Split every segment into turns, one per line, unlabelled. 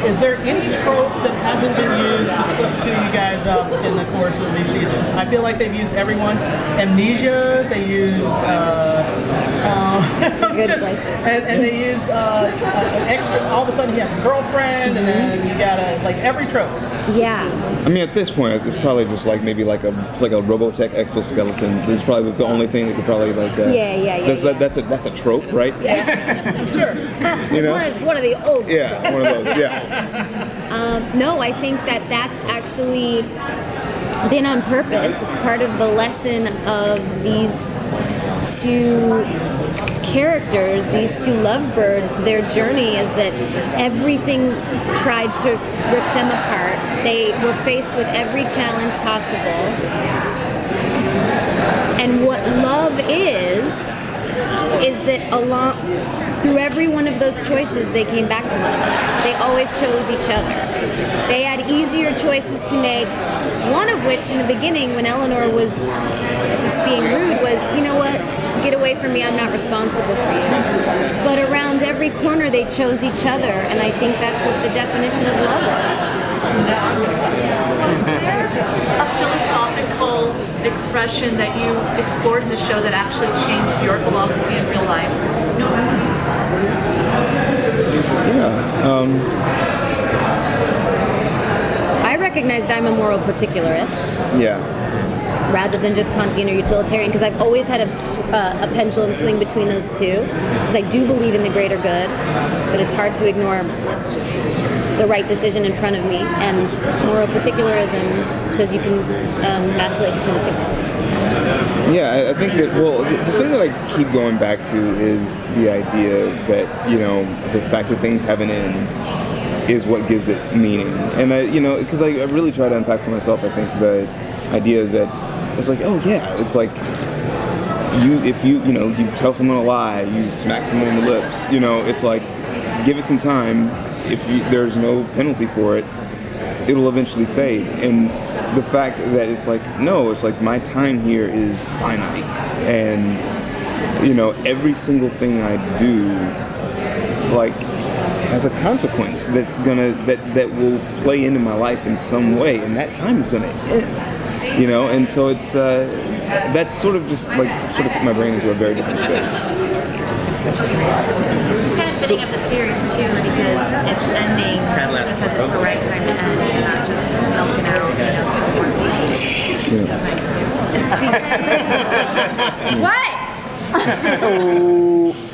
is there any trope that hasn't been used to split the two of you guys up in the course of these seasons? I feel like they've used everyone. Amnesia, they used and they used extra. All of a sudden, he has a girlfriend, and then you got like every trope.
Yeah.
I mean, at this point, it's probably just like maybe like a Robotech exoskeleton. This is probably the only thing that could probably like. That's a trope, right?
Yeah.
Sure.
It's one of the old.
Yeah, one of those. Yeah.
No, I think that's actually been on purpose. It's part of the lesson of these two characters, these two lovebirds. Their journey is that everything tried to rip them apart. They were faced with every challenge possible. And what love is that through every one of those choices, they came back to one another. They always chose each other. They had easier choices to make, one of which in the beginning, when Eleanor was just being rude, was, you know what, get away from me, I'm not responsible for you. But around every corner, they chose each other, and I think that's what the definition of love was.
A philosophical expression that you explored in the show that actually changed your philosophy in real life?
I recognized I'm a moral particularist.
Yeah.
Rather than just Kantian or utilitarian, because I've always had a pendulum swing between those two, because I do believe in the greater good, but it's hard to ignore the right decision in front of me, and moral particularism says you can vacillate between the two.
Yeah, I think that, the thing that I keep going back to is the idea that, the fact that things have an end is what gives it meaning. And because I really try to unpack for myself, I think the idea that it's like, oh yeah, it's like if you tell someone a lie, you smack someone on the lips, it's like, give it some time. If there's no penalty for it, it'll eventually fade. And the fact that it's like, no, it's like my time here is finite, and every single thing I do like has a consequence that will play into my life in some way, and that time is gonna end. And so it's that's sort of put my brain into a very different space.
It's kind of fitting up the series too, because it's ending because it's the right time to end, and not just milking out.
It speaks. What?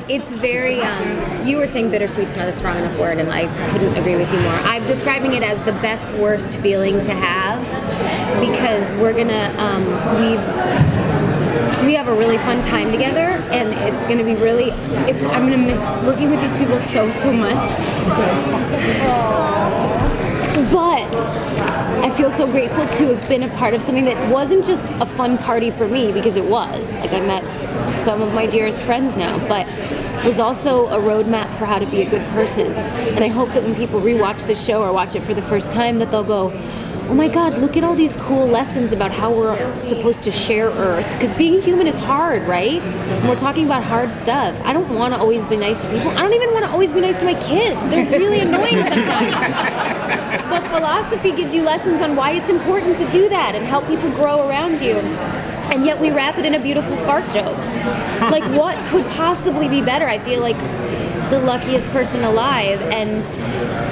It's very, you were saying bittersweet's not a strong enough word, and I couldn't agree with you more. I'm describing it as the best, worst feeling to have, because we're gonna, we have a really fun time together, and it's gonna be really, I'm gonna miss working with these people so much. But I feel so grateful to have been a part of something that wasn't just a fun party for me, because it was. Like, I met some of my dearest friends now, but was also a roadmap for how to be a good person. And I hope that when people rewatch the show or watch it for the first time, that they'll go, oh my God, look at all these cool lessons about how we're supposed to share Earth. Because being human is hard, right? And we're talking about hard stuff. I don't want to always be nice to people. I don't even want to always be nice to my kids. They're really annoying sometimes. But philosophy gives you lessons on why it's important to do that and help people grow around you. And yet we wrap it in a beautiful fart joke. Like, what could possibly be better? I feel like the luckiest person alive, and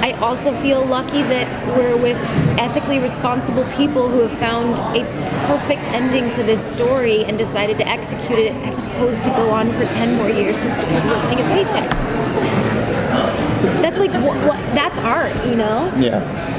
I also feel lucky that we're with ethically responsible people who have found a perfect ending to this story and decided to execute it, as opposed to go on for 10 more years just because we're getting a paycheck. That's like, what that's art,
Yeah.